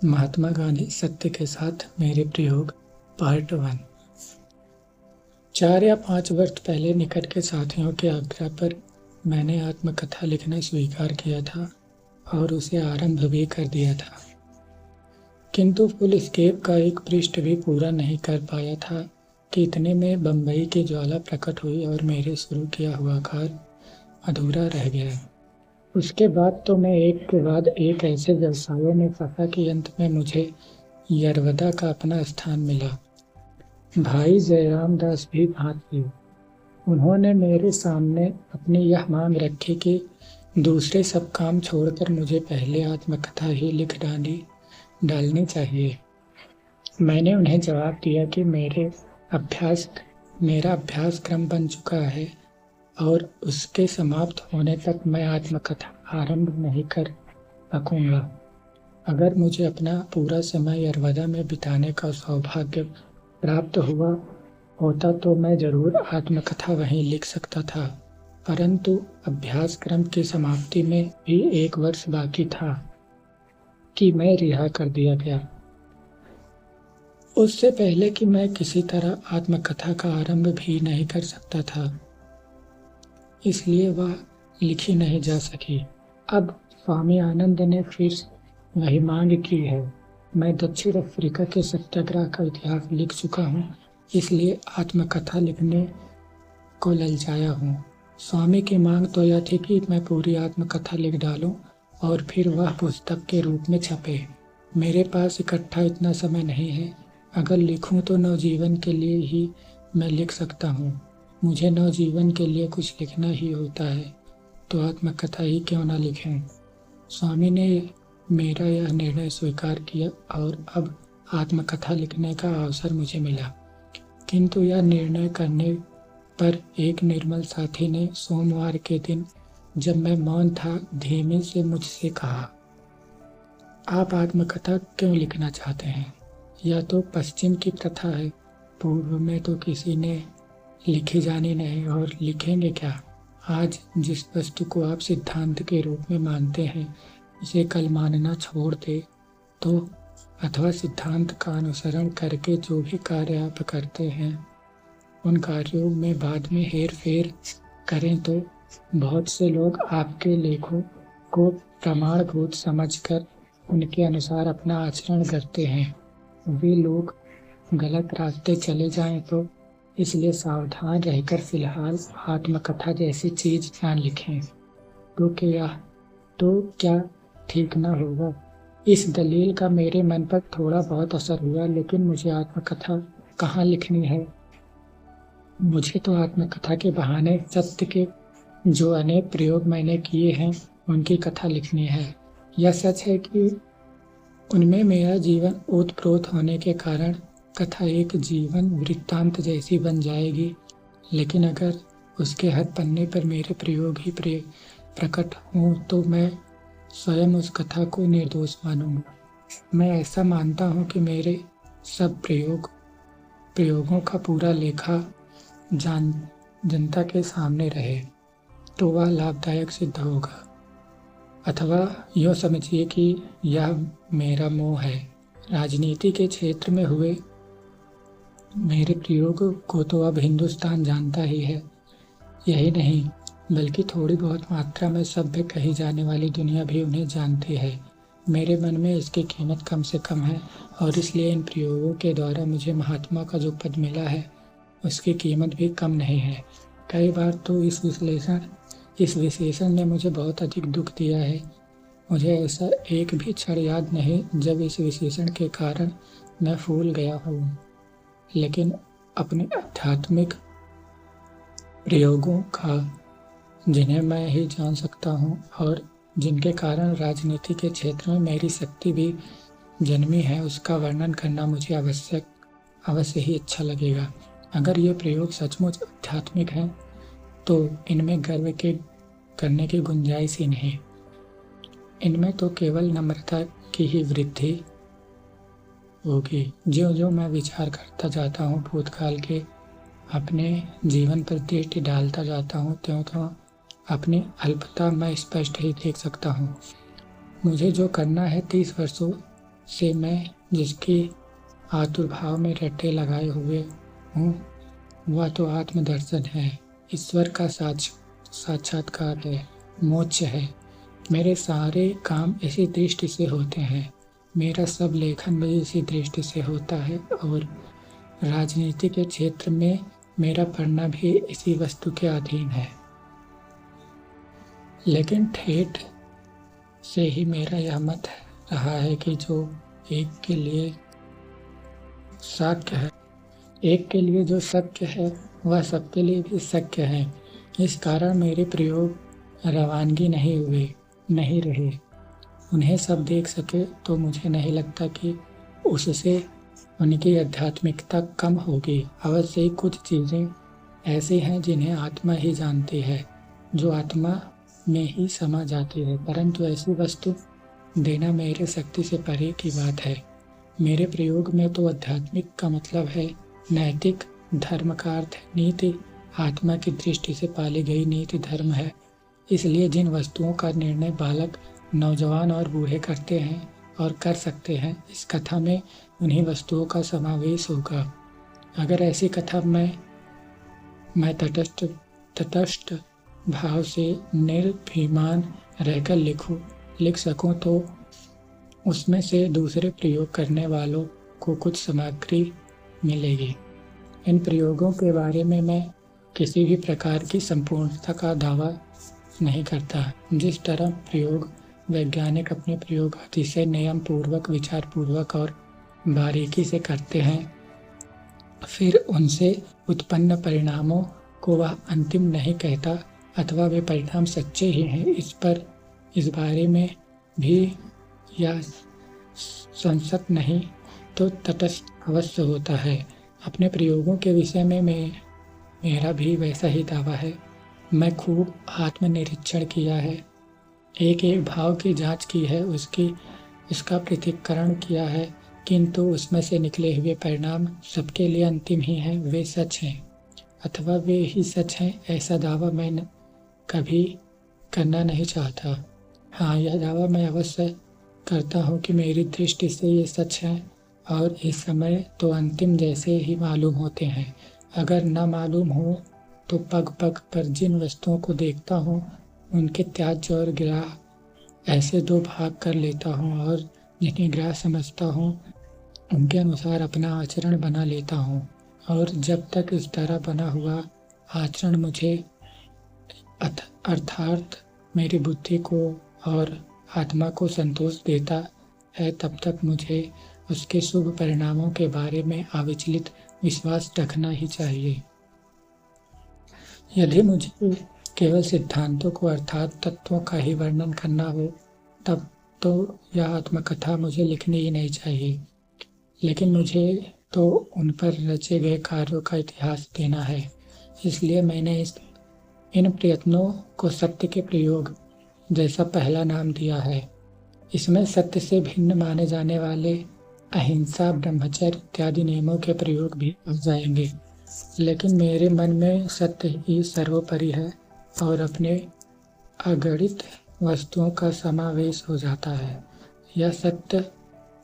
महात्मा गांधी सत्य के साथ मेरे प्रयोग पार्ट 1। 4 या 5 वर्ष पहले निकट के साथियों के आग्रह पर मैंने आत्मकथा लिखना स्वीकार किया था और उसे आरंभ भी कर दिया था, किंतु फुल स्केप का एक पृष्ठ भी पूरा नहीं कर पाया था कि इतने में बम्बई की ज्वाला प्रकट हुई और मेरे शुरू किया हुआ कार्य अधूरा रह गया। उसके बाद तो मैं एक के बाद एक ऐसे व्यवसायों में फंसा कि अंत में मुझे यरवदा का अपना स्थान मिला। भाई जयराम दास भी वहाँ थे। उन्होंने मेरे सामने अपनी यह मांग रखी कि दूसरे सब काम छोड़कर मुझे पहले आत्मकथा ही लिख डालनी चाहिए। मैंने उन्हें जवाब दिया कि मेरा अभ्यास क्रम बन चुका है और उसके समाप्त होने तक मैं आत्मकथा आरंभ नहीं कर सकूंगा। अगर मुझे अपना पूरा समय यरवदा में बिताने का सौभाग्य प्राप्त हुआ होता तो मैं जरूर आत्मकथा वहीं लिख सकता था, परंतु अभ्यास क्रम की समाप्ति में भी 1 वर्ष बाकी था कि मैं रिहा कर दिया गया। उससे पहले कि मैं किसी तरह आत्मकथा का आरंभ भी नहीं कर सकता था, इसलिए वह लिखी नहीं जा सकी। अब स्वामी आनंद ने फिर वही मांग की है। मैं दक्षिण अफ्रीका के सत्याग्रह का इतिहास लिख चुका हूँ, इसलिए आत्मकथा लिखने को ललचाया हूँ। स्वामी की मांग तो यह थी कि मैं पूरी आत्मकथा लिख डालूं और फिर वह पुस्तक के रूप में छपे। मेरे पास इकट्ठा इतना समय नहीं है। अगर लिखूं तो नवजीवन के लिए ही मैं लिख सकता हूँ। मुझे नवजीवन के लिए कुछ लिखना ही होता है, तो आत्मकथा ही क्यों ना लिखें। स्वामी ने मेरा यह निर्णय स्वीकार किया और अब आत्मकथा लिखने का अवसर मुझे मिला। किंतु यह निर्णय करने पर एक निर्मल साथी ने सोमवार के दिन, जब मैं मौन था, धीमे से मुझसे कहा, आप आत्मकथा क्यों लिखना चाहते हैं? यह तो पश्चिम की प्रथा है। पूर्व में तो किसी ने लिखी जानी नहीं, और लिखेंगे क्या? आज जिस वस्तु को आप सिद्धांत के रूप में मानते हैं, इसे कल मानना छोड़ दे तो, अथवा सिद्धांत का अनुसरण करके जो भी कार्य आप करते हैं उन कार्यों में बाद में हेर फेर करें तो बहुत से लोग आपके लेखों को प्रमाणभूत समझकर उनके अनुसार अपना आचरण करते हैं। वे लोग गलत रास्ते चले जाएं तो इसलिए सावधान रहकर फिलहाल आत्मकथा जैसी चीज ना लिखें। तो क्या ठीक ना होगा? इस दलील का मेरे मन पर थोड़ा बहुत असर हुआ, लेकिन मुझे आत्मकथा कहाँ लिखनी है? मुझे तो आत्मकथा के बहाने सत्य के जो अनेक प्रयोग मैंने किए हैं उनकी कथा लिखनी है। यह सच है कि उनमें मेरा जीवन ओतप्रोत होने के कारण कथा एक जीवन वृत्तांत जैसी बन जाएगी, लेकिन अगर उसके हर पन्ने पर मेरे प्रयोग ही प्रकट हों तो मैं स्वयं उस कथा को निर्दोष मानूंगा। मैं ऐसा मानता हूँ कि मेरे सब प्रयोगों का पूरा लेखा जनता के सामने रहे तो वह लाभदायक सिद्ध होगा। अथवा यूँ समझिए कि यह मेरा मोह है। राजनीति के क्षेत्र में हुए मेरे प्रयोग को तो अब हिंदुस्तान जानता ही है। यही नहीं, बल्कि थोड़ी बहुत मात्रा में सभ्य कही जाने वाली दुनिया भी उन्हें जानती है। मेरे मन में इसकी कीमत कम से कम है, और इसलिए इन प्रयोगों के द्वारा मुझे महात्मा का जो पद मिला है उसकी कीमत भी कम नहीं है। कई बार तो इस विशेषण ने मुझे बहुत अधिक दुख दिया है। मुझे ऐसा एक भी क्षण याद नहीं जब इस विशेषण के कारण मैं फूल गया हूँ। लेकिन अपने आध्यात्मिक प्रयोगों का, जिन्हें मैं ही जान सकता हूँ और जिनके कारण राजनीति के क्षेत्र में मेरी शक्ति भी जन्मी है, उसका वर्णन करना मुझे अवश्य ही अच्छा लगेगा। अगर ये प्रयोग सचमुच आध्यात्मिक हैं तो इनमें गर्व के करने की गुंजाइश ही नहीं। इनमें तो केवल नम्रता की ही वृद्धि होगी। ज्यों ज्यों मैं विचार करता जाता हूँ, भूतकाल के अपने जीवन पर दृष्टि डालता जाता हूँ, त्यों त्यों अपनी अल्पता मैं स्पष्ट ही देख सकता हूँ। मुझे जो करना है 30 वर्षों से मैं जिसकी आतुर्भाव में रट्टे लगाए हुए हूँ, वह तो आत्मदर्शन है, ईश्वर का साक्षात्कार है, मोक्ष है। मेरे सारे काम इसी दृष्टि से होते हैं, मेरा सब लेखन भी इसी दृष्टि से होता है, और राजनीति के क्षेत्र में मेरा पढ़ना भी इसी वस्तु के अधीन है। लेकिन ठेठ से ही मेरा यह मत रहा है कि जो एक के लिए जो सत्य है वह सबके लिए भी सत्य है। इस कारण मेरे प्रयोग रवानगी नहीं रहे। उन्हें सब देख सके तो मुझे नहीं लगता कि उससे उनकी आध्यात्मिकता कम होगी। अवश्य ही कुछ चीज़ें ऐसी हैं जिन्हें आत्मा ही जानती है, जो आत्मा में ही समा जाती है, परंतु ऐसी वस्तु देना मेरे शक्ति से परे की बात है। मेरे प्रयोग में तो आध्यात्मिक का मतलब है नैतिक धर्म का अर्थ नीति, आत्मा की दृष्टि से पाली गई नीति धर्म है। इसलिए जिन वस्तुओं का निर्णय बालक, नौजवान और बूढ़े करते हैं और कर सकते हैं, इस कथा में उन्हीं वस्तुओं का समावेश होगा। अगर ऐसी कथा मैं तटस्थ भाव से निर्भिमान रहकर लिख सकूं तो उसमें से दूसरे प्रयोग करने वालों को कुछ सामग्री मिलेगी। इन प्रयोगों के बारे में मैं किसी भी प्रकार की संपूर्णता का दावा नहीं करता। जिस तरह प्रयोग वैज्ञानिक अपने प्रयोग अतिशय नियम पूर्वक, विचार पूर्वक और बारीकी से करते हैं, फिर उनसे उत्पन्न परिणामों को वह अंतिम नहीं कहता अथवा वे परिणाम सच्चे ही हैं, इस बारे में भी या संशय नहीं तो तटस्थ अवश्य होता है। अपने प्रयोगों के विषय में मेरा भी वैसा ही दावा है। मैं खूब आत्मनिरीक्षण किया है, एक एक भाव की जांच की है, उसका पृथक्करण किया है, किंतु उसमें से निकले हुए परिणाम सबके लिए अंतिम ही हैं, वे सच हैं अथवा वे ही सच हैं, ऐसा दावा मैं कभी करना नहीं चाहता। हाँ, यह दावा मैं अवश्य करता हूँ कि मेरी दृष्टि से ये सच है और इस समय तो अंतिम जैसे ही मालूम होते हैं। अगर न मालूम हो तो पग पग पर जिन वस्तुओं को देखता हूँ उनके त्याज्य और ग्राह ऐसे दो भाग कर लेता हूँ और जिन्हें ग्राह समझता हूँ उनके अनुसार अपना आचरण बना लेता हूँ, और जब तक इस तरह बना हुआ आचरण मुझे अर्थात मेरी बुद्धि को और आत्मा को संतोष देता है, तब तक मुझे उसके शुभ परिणामों के बारे में अविचलित विश्वास रखना ही चाहिए। यदि मुझे केवल सिद्धांतों को अर्थात तत्वों का ही वर्णन करना हो तब तो यह आत्मकथा मुझे लिखनी ही नहीं चाहिए, लेकिन मुझे तो उन पर रचे गए कार्यों का इतिहास देना है। इसलिए मैंने इन प्रयत्नों को सत्य के प्रयोग जैसा पहला नाम दिया है। इसमें सत्य से भिन्न माने जाने वाले अहिंसा, ब्रह्मचर्य इत्यादि नियमों के प्रयोग भी आ जाएंगे, लेकिन मेरे मन में सत्य ही सर्वोपरि है और अपने अगणित वस्तुओं का समावेश हो जाता है। यह सत्य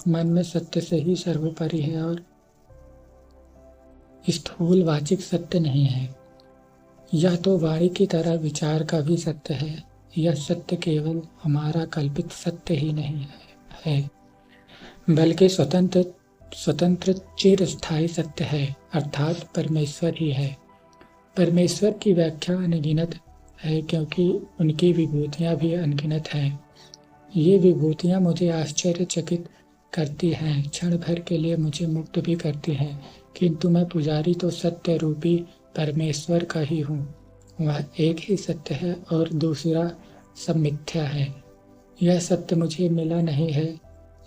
मन में सत्य से ही सर्वोपरि है और स्थूल वाचिक सत्य नहीं है। यह तो वाणी की तरह विचार का भी सत्य है। यह सत्य केवल हमारा कल्पित सत्य ही नहीं है, बल्कि स्वतंत्र चिरस्थायी सत्य है, अर्थात परमेश्वर ही है। परमेश्वर की व्याख्या अनगिनत है, क्योंकि उनकी विभूतियाँ भी अनगिनत हैं। ये विभूतियाँ मुझे आश्चर्यचकित करती हैं, क्षण भर के लिए मुझे मुक्त भी करती हैं, किंतु मैं पुजारी तो सत्य रूपी परमेश्वर का ही हूँ। वह एक ही सत्य है और दूसरा सब मिथ्या है। यह सत्य मुझे मिला नहीं है,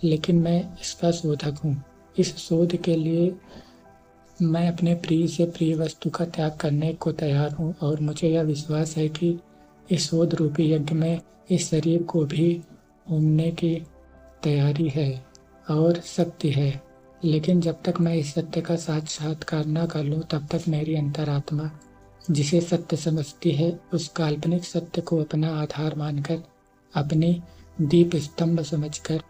लेकिन मैं इसका शोधक हूँ। इस शोध के लिए मैं अपने प्रिय से प्रिय वस्तु का त्याग करने को तैयार हूँ, और मुझे यह विश्वास है कि इस शोध रूपी यज्ञ में इस शरीर को भी होमने की तैयारी है और शक्ति है। लेकिन जब तक मैं इस सत्य का साक्षात्कार न कर लूँ, तब तक मेरी अंतरात्मा जिसे सत्य समझती है, उस काल्पनिक सत्य को अपना आधार मानकर, अपनी दीप स्तंभ समझकर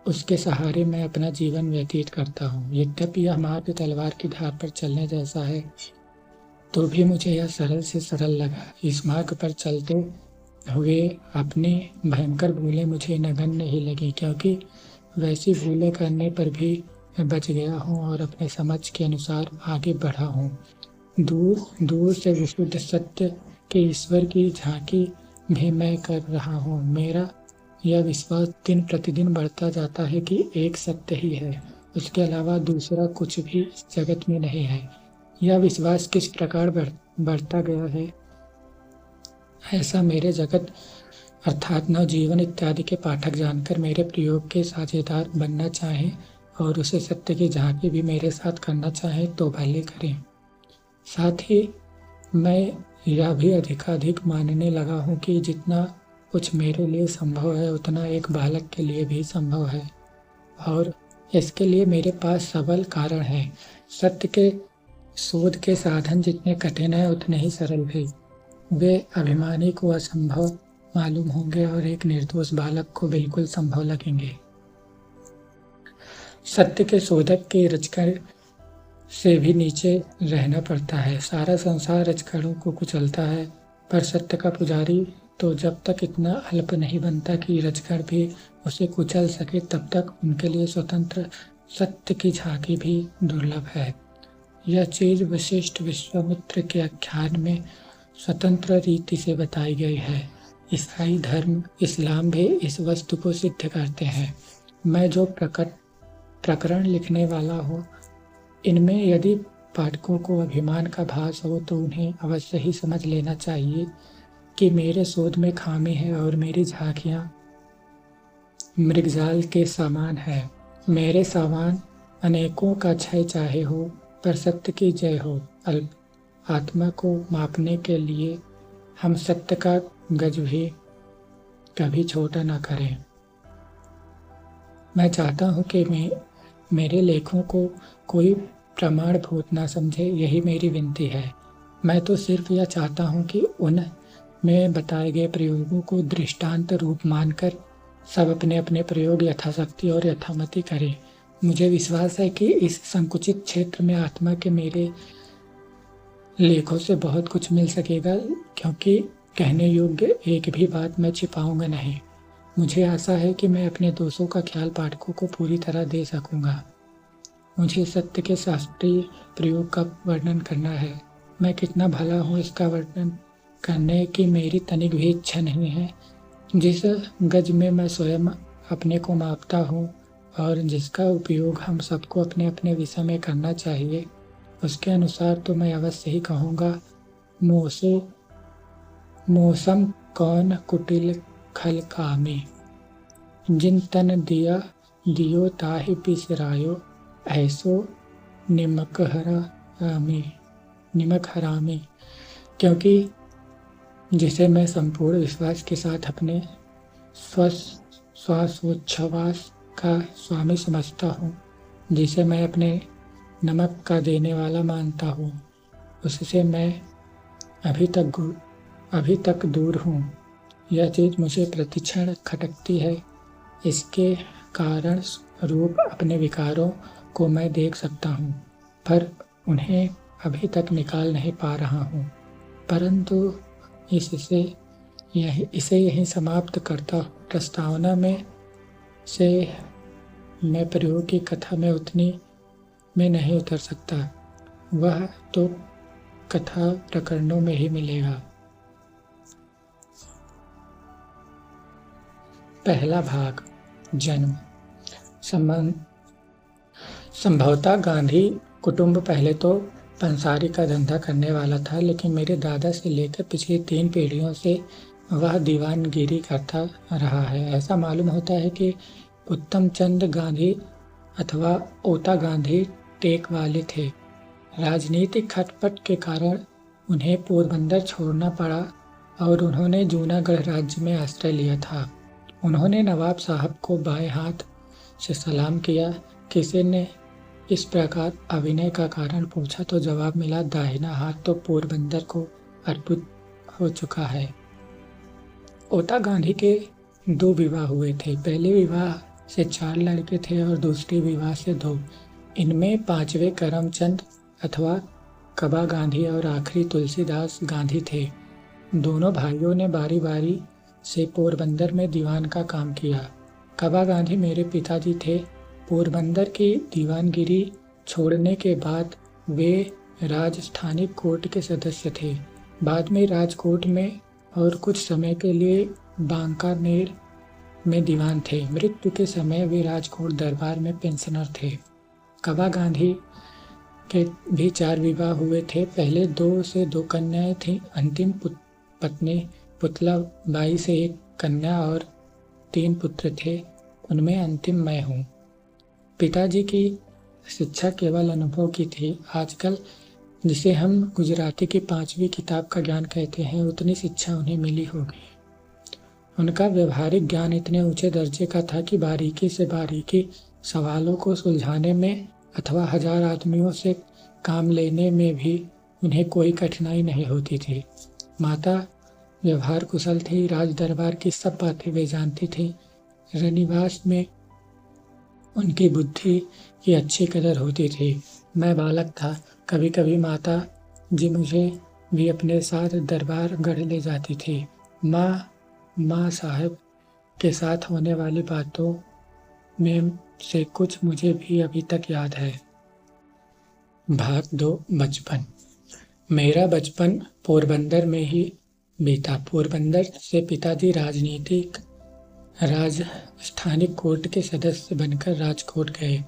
उसके सहारे मैं अपना जीवन व्यतीत करता हूँ। यद्यपि यह मार्ग तलवार की धार पर चलने जैसा है, तो भी मुझे यह सरल से सरल लगा। इस मार्ग पर चलते हुए अपनी भयंकर भूलें मुझे नगण्य ही लगी, क्योंकि वैसी भूलें करने पर भी मैं बच गया हूँ और अपने समझ के अनुसार आगे बढ़ा हूँ। दूर दूर से विशुद्ध सत्य के ईश्वर की झांकी भी मैं कर रहा हूँ। मेरा यह विश्वास दिन प्रतिदिन बढ़ता जाता है कि एक सत्य ही है, उसके अलावा दूसरा कुछ भी इस जगत में नहीं है। यह विश्वास किस प्रकार बढ़ता गया है, ऐसा मेरे जगत अर्थात नवजीवन इत्यादि के पाठक जानकर मेरे प्रयोग के साझेदार बनना चाहें और उसे सत्य की झांकी भी मेरे साथ करना चाहें तो भले करें। साथ ही मैं यह भी अधिकाधिक मानने लगा हूँ कि जितना कुछ मेरे लिए संभव है उतना एक बालक के लिए भी संभव है, और इसके लिए मेरे पास सबल कारण है। सत्य के शोध के साधन जितने कठिन हैं उतने ही सरल भी। वे अभिमानी को असंभव मालूम होंगे और एक निर्दोष बालक को बिल्कुल संभव लगेंगे। सत्य के शोधक के रजकण से भी नीचे रहना पड़ता है। सारा संसार रजकणों को कुचलता है, पर सत्य का पुजारी तो जब तक इतना अल्प नहीं बनता कि रजकण भी उसे कुचल सके, तब तक उनके लिए स्वतंत्र सत्य की झांकी भी दुर्लभ है। यह चीज विशिष्ट विश्वामित्र के आख्यान में स्वतंत्र रीति से बताई गई है। ईसाई धर्म, इस्लाम भी इस वस्तु को सिद्ध करते हैं। मैं जो प्रकरण लिखने वाला हूँ, इनमें यदि पाठकों को अभिमान का भास हो तो उन्हें अवश्य ही समझ लेना चाहिए कि मेरे शोध में खामी है और मेरी झांकियाँ मृगजाल के समान है। मेरे सामान अनेकों का क्षय चाहे हो, पर सत्य की जय हो। आत्मा को मापने के लिए हम सत्य का गज भी कभी छोटा न करें। मैं चाहता हूँ कि मेरे लेखों को कोई प्रमाणभूत ना समझे, यही मेरी विनती है। मैं तो सिर्फ यह चाहता हूँ कि उन में बताए गए प्रयोगों को दृष्टांत रूप मानकर सब अपने अपने प्रयोग यथाशक्ति और यथामति करें। मुझे विश्वास है कि इस संकुचित क्षेत्र में आत्मा के मेरे लेखों से बहुत कुछ मिल सकेगा, क्योंकि कहने योग्य एक भी बात मैं छिपाऊंगा नहीं। मुझे आशा है कि मैं अपने दोषों का ख्याल पाठकों को पूरी तरह दे सकूंगा। मुझे सत्य के शास्त्रीय प्रयोग का वर्णन करना है। मैं कितना भला हूँ इसका वर्णन करने की मेरी तनिक भी इच्छा नहीं है। जिस गज में मैं स्वयं अपने को मापता हूँ और जिसका उपयोग हम सबको अपने अपने विषय में करना चाहिए, उसके अनुसार तो मैं अवश्य ही कहूँगा, मौसम कौन कुटिल खल कामी, जिन तन दिया दियो ताहि बिसरायो, ऐसो निमक हरामी। क्योंकि जिसे मैं संपूर्ण विश्वास के साथ अपने श्वासोच्छ्वास का स्वामी समझता हूँ, जिसे मैं अपने नमक का देने वाला मानता हूँ, उससे मैं अभी तक दूर हूँ। यह चीज़ मुझे प्रतिक्षण खटकती है। इसके कारण रूप अपने विकारों को मैं देख सकता हूँ, पर उन्हें अभी तक निकाल नहीं पा रहा हूँ। परंतु इसे यहीं समाप्त करता हूँ। प्रस्तावना में से मैं प्रयोग की कथा में उतनी में नहीं उतर सकता, वह तो कथा प्रकरणों में ही मिलेगा। पहला भाग, जन्म। संभवतः गांधी कुटुंब पहले तो पंसारी का धंधा करने वाला था, लेकिन मेरे दादा से लेकर पिछली 3 पीढ़ियों से वह दीवानगिरी करता रहा है। ऐसा मालूम होता है कि उत्तम चंद गांधी अथवा ओता गांधी टेक वाले थे। राजनीतिक खटपट के कारण उन्हें पोरबंदर छोड़ना पड़ा और उन्होंने जूनागढ़ राज्य में आश्रय लिया था। उन्होंने नवाब साहब को बाएं हाथ से सलाम किया। किसी ने इस प्रकार अभिनय का कारण पूछा तो जवाब मिला, दाहिना हाथ तो पोरबंदर को अर्पित हो चुका है। ओता गांधी के 2 विवाह हुए थे। पहले विवाह से 4 लड़के थे और दूसरे विवाह से 2। इनमें 5वें करमचंद अथवा कबा गांधी और आखिरी तुलसीदास गांधी थे। दोनों भाइयों ने बारी बारी से पोरबंदर में दीवान का काम किया। कबा गांधी मेरे पिताजी थे। पोरबंदर की दीवानगिरी छोड़ने के बाद वे राजस्थानी कोर्ट के सदस्य थे। बाद में राजकोट में और कुछ समय के लिए बांकानेर में दीवान थे। मृत्यु के समय वे राजकोट दरबार में पेंशनर थे। कबा गांधी के भी 4 विवाह हुए थे। पहले 2 से 2 कन्याएं थीं। अंतिम पत्नी पुतला बाई से 1 कन्या और 3 पुत्र थे। उनमें अंतिम मैं हूँ। पिताजी की शिक्षा केवल अनुभव की थी। आजकल जिसे हम गुजराती की 5वीं किताब का ज्ञान कहते हैं, उतनी शिक्षा उन्हें मिली होगी। उनका व्यवहारिक ज्ञान इतने ऊंचे दर्जे का था कि बारीकी से बारीकी सवालों को सुलझाने में अथवा 1000 आदमियों से काम लेने में भी उन्हें कोई कठिनाई नहीं होती थी। माता व्यवहार कुशल थी। राज दरबार की सब बातें वे जानती थी। रनिवास में उनकी बुद्धि की अच्छी कदर होती थी। मैं बालक था। कभी कभी माता जी मुझे भी अपने साथ दरबार गढ़ ले जाती थी। माँ साहब के साथ होने वाली बातों में से कुछ मुझे भी अभी तक याद है। भाग 2 बचपन। मेरा बचपन पोरबंदर में ही बीता। पोरबंदर से पिताजी राजस्थानी कोर्ट के सदस्य बनकर राजकोट गए।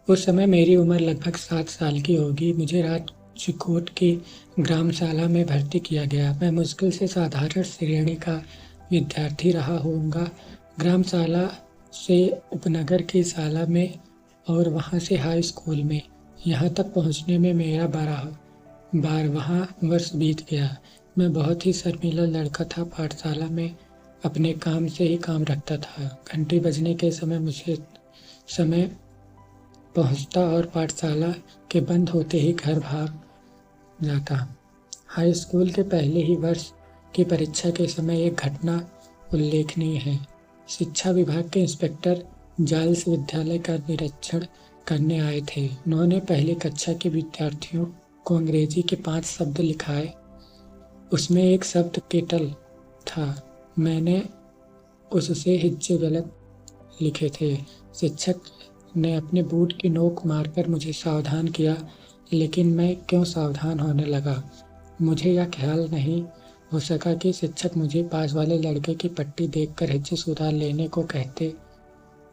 उस समय मेरी उम्र लगभग 7 साल की होगी। मुझे राजकोट की ग्रामशाला में भर्ती किया गया। मैं मुश्किल से साधारण श्रेणी का विद्यार्थी रहा होऊंगा। ग्रामशाला से उपनगर की शाला में और वहां से हाई स्कूल में। यहाँ तक पहुँचने में मेरा 12वां वर्ष बीत गया। मैं बहुत ही शर्मीला लड़का था। पाठशाला में अपने काम से ही काम रखता था। घंटी बजने के समय मुझे समय पहुंचता और पाठशाला के बंद होते ही घर भाग जाता। हाई स्कूल के पहले ही वर्ष की परीक्षा के समय एक घटना उल्लेखनीय है। शिक्षा विभाग के इंस्पेक्टर जाल्स विद्यालय का निरीक्षण करने आए थे। उन्होंने पहली कक्षा के विद्यार्थियों को अंग्रेजी के 5 शब्द लिखाए। उसमें एक शब्द केटल था। मैंने उससे हिज्जे गलत लिखे थे। शिक्षक ने अपने बूट की नोक मारकर मुझे सावधान किया, लेकिन मैं क्यों सावधान होने लगा, मुझे यह ख्याल नहीं हो सका कि शिक्षक मुझे पास वाले लड़के की पट्टी देखकर हिज्जे सुधार लेने को कहते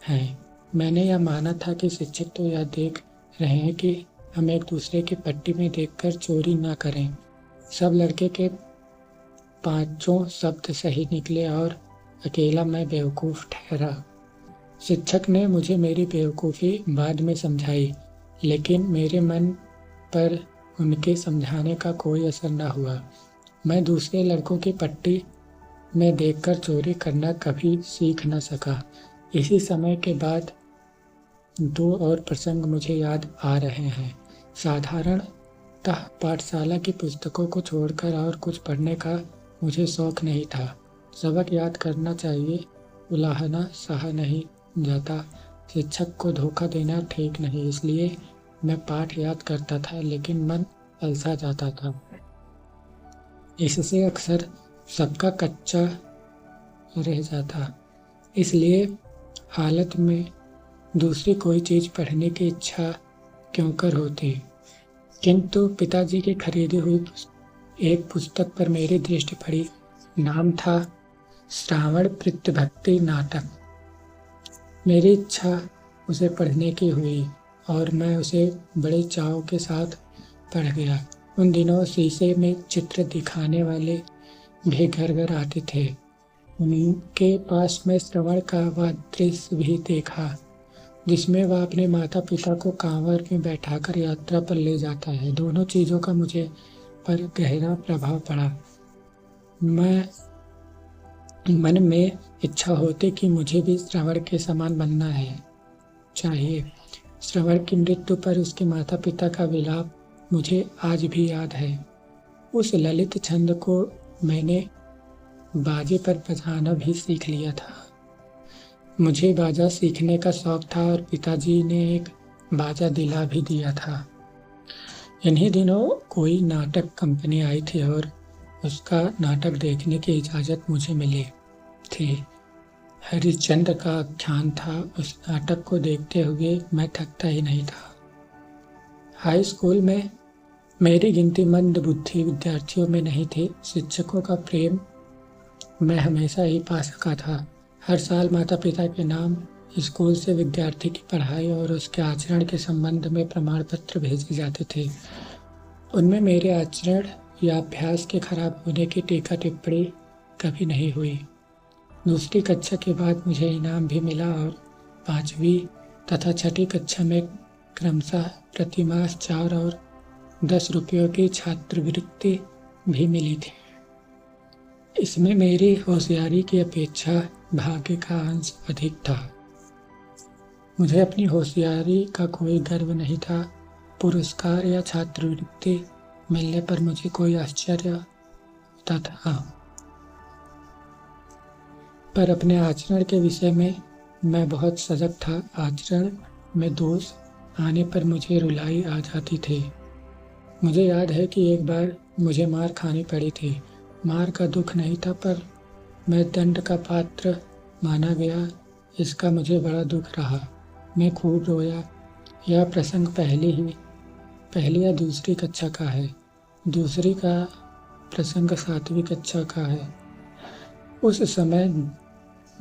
हैं। मैंने यह माना था कि शिक्षक तो यह देख रहे हैं कि हम एक दूसरे की पट्टी में देखकर चोरी ना करें। सब लड़के के 5 शब्द सही निकले और अकेला मैं बेवकूफ़ ठहरा। शिक्षक ने मुझे मेरी बेवकूफ़ी बाद में समझाई, लेकिन मेरे मन पर उनके समझाने का कोई असर न हुआ। मैं दूसरे लड़कों की पट्टी में देखकर चोरी करना कभी सीख न सका। इसी समय के बाद 2 और प्रसंग मुझे याद आ रहे हैं। साधारणतः पाठशाला की पुस्तकों को छोड़कर और कुछ पढ़ने का मुझे शौक नहीं था। सबक याद करना चाहिए, उलाहना सहा नहीं जाता। शिक्षक को धोखा देना ठीक नहीं, इसलिए मैं पाठ याद करता था, लेकिन मन अलसा जाता था। इससे अक्सर सबका कच्चा रह जाता। इसलिए हालत में दूसरी कोई चीज़ पढ़ने की इच्छा क्यों कर होती। किंतु पिताजी की खरीदी हुई एक पुस्तक पर मेरी दृष्टि पड़ी। नाम था श्रावण प्रतिभक्ति नाटक। मेरी इच्छा उसे पढ़ने की हुई और मैं उसे बड़े चाव के साथ पढ़ गया। उन दिनों शीशे में चित्र दिखाने वाले भी घर घर आते थे। उनके पास मैं श्रवण का वह दृश्य भी देखा जिसमें वह अपने माता पिता को कांवर में बैठाकर यात्रा पर ले जाता है। दोनों चीज़ों का मुझे पर गहरा प्रभाव पड़ा। मन में इच्छा होती कि मुझे भी श्रवण के समान बनना चाहिए। श्रवण की मृत्यु पर उसके माता पिता का विलाप मुझे आज भी याद है। उस ललित छंद को मैंने बाजे पर बजाना भी सीख लिया था। मुझे बाजा सीखने का शौक था और पिताजी ने एक बाजा दिला भी दिया था। इन्हीं दिनों कोई नाटक कंपनी आई थी और उसका नाटक देखने की इजाज़त मुझे मिली थी। हरिश्चंद्र का आख्यान था। उस नाटक को देखते हुए मैं थकता ही नहीं था। हाई स्कूल में मेरी गिनती मंद बुद्धि विद्यार्थियों में नहीं थी। शिक्षकों का प्रेम मैं हमेशा ही पा सका था। हर साल माता पिता के नाम स्कूल से विद्यार्थी की पढ़ाई और उसके आचरण के संबंध में प्रमाण पत्र भेजे जाते थे। उनमें मेरे आचरण या अभ्यास के खराब होने की टीका टिप्पणी कभी नहीं हुई। दूसरी कक्षा के बाद मुझे इनाम भी मिला और 5वीं तथा 6ठी कक्षा में क्रमशः प्रतिमाह 4 और 10 रुपयों की छात्रवृत्ति भी मिली थी। इसमें मेरी होशियारी की अपेक्षा भाग्य का अंश अधिक था। मुझे अपनी होशियारी का कोई गर्व नहीं था। पुरस्कार या छात्रवृत्ति मिलने पर मुझे कोई आश्चर्य होता था, पर अपने आचरण के विषय में मैं बहुत सजग था। आचरण में दोष आने पर मुझे रुलाई आ जाती थी। मुझे याद है कि एक बार मुझे मार खानी पड़ी थी। मार का दुख नहीं था, पर मैं दंड का पात्र माना गया, इसका मुझे बड़ा दुख रहा। मैं खूब रोया। यह प्रसंग पहली या दूसरी कक्षा का है। दूसरी का प्रसंग 7वीं कक्षा का है। उस समय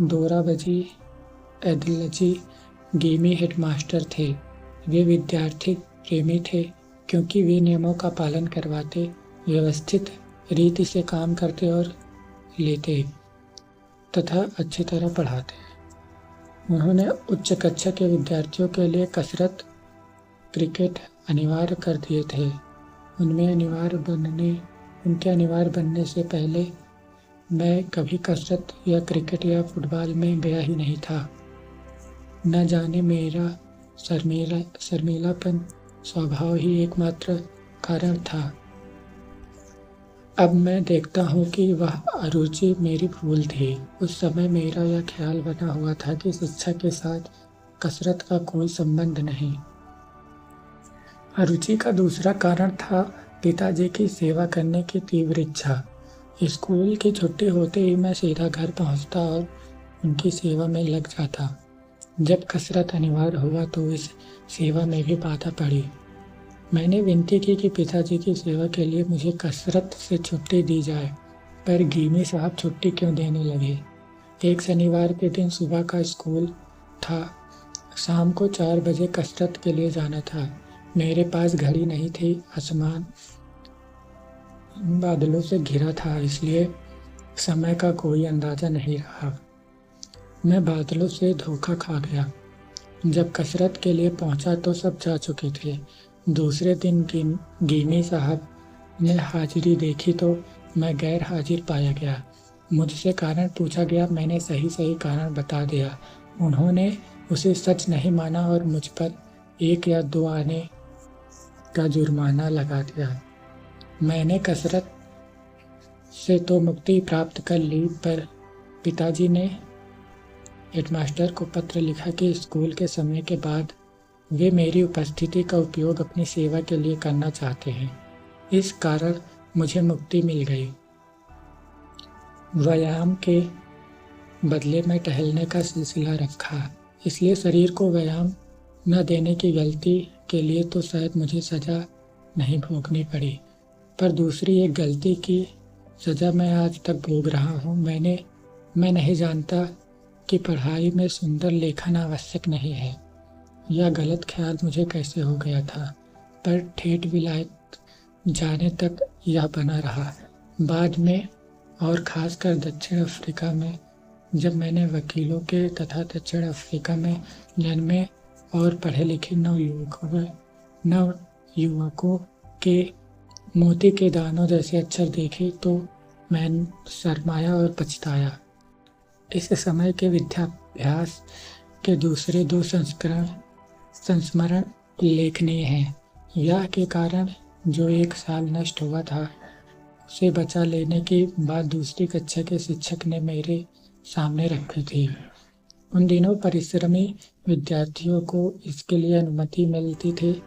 दोराबजी एदलजी गेमी हेडमास्टर थे। वे विद्यार्थी प्रेमी थे, क्योंकि वे नियमों का पालन करवाते, व्यवस्थित रीति से काम करते और लेते तथा अच्छी तरह पढ़ाते। उन्होंने उच्च कक्षा के विद्यार्थियों के लिए कसरत, क्रिकेट अनिवार्य कर दिए थे। उनके अनिवार्य बनने से पहले मैं कभी कसरत या क्रिकेट या फुटबॉल में गया ही नहीं था। न जाने मेरा शर्मीलापन स्वभाव ही एकमात्र कारण था। अब मैं देखता हूँ कि वह अरुचि मेरी भूल थी। उस समय मेरा यह ख्याल बना हुआ था कि शिक्षा के साथ कसरत का कोई संबंध नहीं। अरुचि का दूसरा कारण था पिताजी की सेवा करने की तीव्र इच्छा। स्कूल की छुट्टी होते ही मैं सीधा घर पहुँचता और उनकी सेवा में लग जाता। जब कसरत अनिवार्य हुआ तो इस सेवा में भी बाधा पड़ी। मैंने विनती की कि पिताजी की सेवा के लिए मुझे कसरत से छुट्टी दी जाए, पर गीमी साहब छुट्टी क्यों देने लगे। एक शनिवार के दिन सुबह का स्कूल था। शाम को 4 बजे कसरत के लिए जाना था। मेरे पास घड़ी नहीं थी। आसमान बादलों से घिरा था, इसलिए समय का कोई अंदाज़ा नहीं रहा। मैं बादलों से धोखा खा गया। जब कसरत के लिए पहुंचा तो सब जा चुके थे। दूसरे दिन गीमी साहब ने हाजिरी देखी तो मैं गैर हाजिर पाया गया। मुझसे कारण पूछा गया। मैंने सही कारण बता दिया। उन्होंने उसे सच नहीं माना और मुझ पर 1 या 2 आने का जुर्माना लगा दिया। मैंने कसरत से तो मुक्ति प्राप्त कर ली, पर पिताजी ने हेडमास्टर को पत्र लिखा कि स्कूल के समय के बाद वे मेरी उपस्थिति का उपयोग अपनी सेवा के लिए करना चाहते हैं। इस कारण मुझे मुक्ति मिल गई। व्यायाम के बदले में टहलने का सिलसिला रखा, इसलिए शरीर को व्यायाम न देने की गलती के लिए तो शायद मुझे सज़ा नहीं भोगनी पड़ी, पर दूसरी एक गलती की सज़ा मैं आज तक भोग रहा हूँ। मैं नहीं जानता कि पढ़ाई में सुंदर लेखन आवश्यक नहीं है। यह गलत ख्याल मुझे कैसे हो गया था, पर ठेठ विलायत जाने तक यह बना रहा। बाद में और ख़ासकर दक्षिण अफ्रीका में, जब मैंने वकीलों के तथा दक्षिण अफ्रीका में जन्मे और पढ़े लिखे नवयुवकों के मोती के दानों जैसे अक्षर देखे तो मैं शर्माया और पछताया। इस समय के विद्याभ्यास के दूसरे 2 संस्मरण उल्लेखनीय हैं। यह के कारण जो 1 साल नष्ट हुआ था, उसे बचा लेने की बात दूसरी कक्षा के शिक्षक ने मेरे सामने रखी थी। उन दिनों परिश्रमी विद्यार्थियों को इसके लिए अनुमति मिलती थी।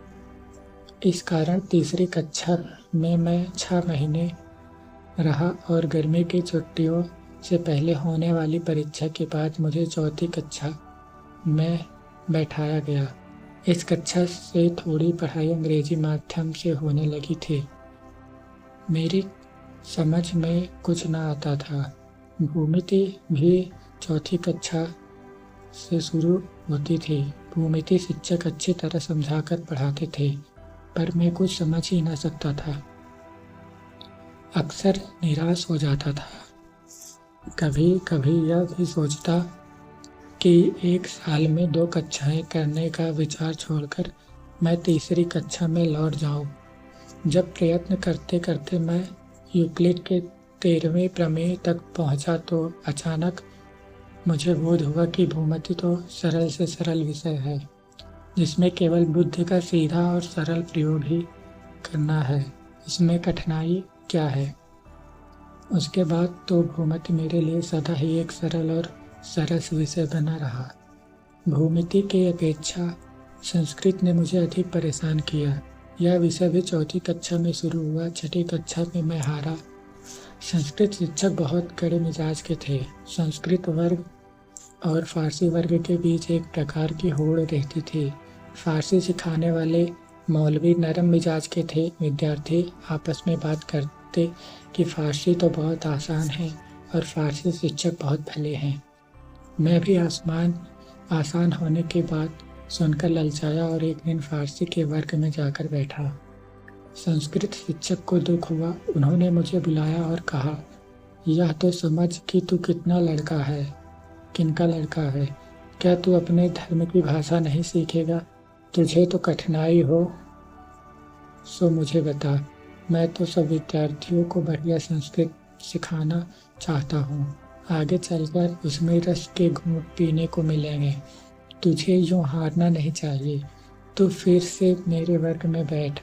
इस कारण तीसरी कक्षा में मैं 6 महीने रहा और गर्मी की छुट्टियों से पहले होने वाली परीक्षा के बाद मुझे चौथी कक्षा में बैठाया गया। इस कक्षा से थोड़ी पढ़ाई अंग्रेजी माध्यम से होने लगी थी। मेरी समझ में कुछ न आता था। भूमिति भी चौथी कक्षा से शुरू होती थी। भूमिति शिक्षक अच्छी तरह समझाकर पढ़ाते थे, पर मैं कुछ समझ ही न सकता था। अक्सर निराश हो जाता था। कभी कभी यह भी सोचता कि एक साल में 2 कक्षाएं करने का विचार छोड़कर मैं तीसरी कक्षा में लौट जाऊं। जब प्रयत्न करते करते मैं यूक्लिड के 13वें प्रमेय तक पहुंचा तो अचानक मुझे बोध हुआ कि भूमिति तो सरल से सरल विषय है, जिसमें केवल बुद्धि का सीधा और सरल प्रयोग ही करना है। इसमें कठिनाई क्या है? उसके बाद तो भूमिति मेरे लिए सदा ही एक सरल और सरस विषय बना रहा। भूमिति की अपेक्षा संस्कृत ने मुझे अधिक परेशान किया। यह विषय भी चौथी कक्षा में शुरू हुआ। छठी कक्षा में मैं हारा। संस्कृत शिक्षक बहुत कड़े मिजाज के थे। संस्कृत वर्ग और फारसी वर्ग के बीच एक प्रकार की होड़ रहती थी। फारसी सिखाने वाले मौलवी नरम मिजाज के थे। विद्यार्थी आपस में बात करते कि फारसी तो बहुत आसान है और फारसी शिक्षक बहुत भले हैं। मैं भी आसान होने के बाद सुनकर ललचाया और एक दिन फारसी के वर्ग में जाकर बैठा। संस्कृत शिक्षक को दुख हुआ। उन्होंने मुझे बुलाया और कहा, यह तो समझ कि तू कितना लड़का है। किनका लड़का है? क्या तू अपने धर्म की भाषा नहीं सीखेगा? तुझे तो कठिनाई हो सो मुझे बता। मैं तो सब विद्यार्थियों को बढ़िया संस्कृत सिखाना चाहता हूँ। आगे चलकर उसमें रस के घूंट पीने को मिलेंगे। तुझे यूँ हारना नहीं चाहिए। तू फिर से मेरे वर्ग में बैठ।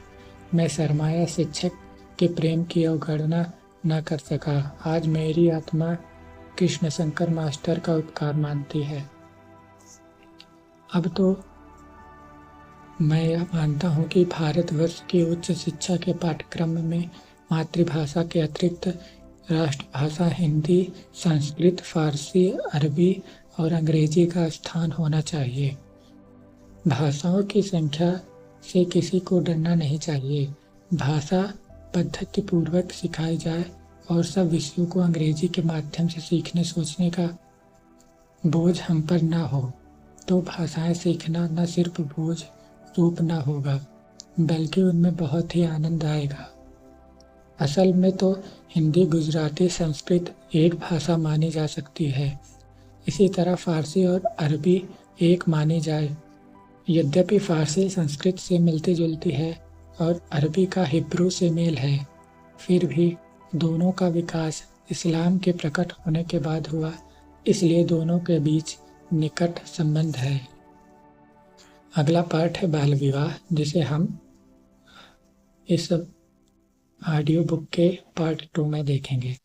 मैं शर्माया शिक्षक के प्रेम की अवगणना न कर सका। आज मेरी आत्मा कृष्णशंकर मास्टर का उपकार मानती है। अब तो मैं यह मानता हूँ कि भारतवर्ष की उच्च शिक्षा के पाठ्यक्रम में मातृभाषा के अतिरिक्त राष्ट्रभाषा हिंदी, संस्कृत, फारसी, अरबी और अंग्रेजी का स्थान होना चाहिए। भाषाओं की संख्या से किसी को डरना नहीं चाहिए। भाषा पद्धतिपूर्वक सिखाई जाए और सब विषयों को अंग्रेजी के माध्यम से सीखने सोचने का बोझ हम पर न हो, तो भाषाएं सीखना न सिर्फ बोझ रूप न होगा, बल्कि उनमें बहुत ही आनंद आएगा। असल में तो हिंदी, गुजराती, संस्कृत एक भाषा मानी जा सकती है। इसी तरह फारसी और अरबी एक मानी जाए। यद्यपि फारसी संस्कृत से मिलती जुलती है और अरबी का हिब्रू से मेल है, फिर भी दोनों का विकास इस्लाम के प्रकट होने के बाद हुआ, इसलिए दोनों के बीच निकट संबंध है। अगला पार्ट है बाल विवाह, जिसे हम इस ऑडियो बुक के पार्ट 2 में देखेंगे।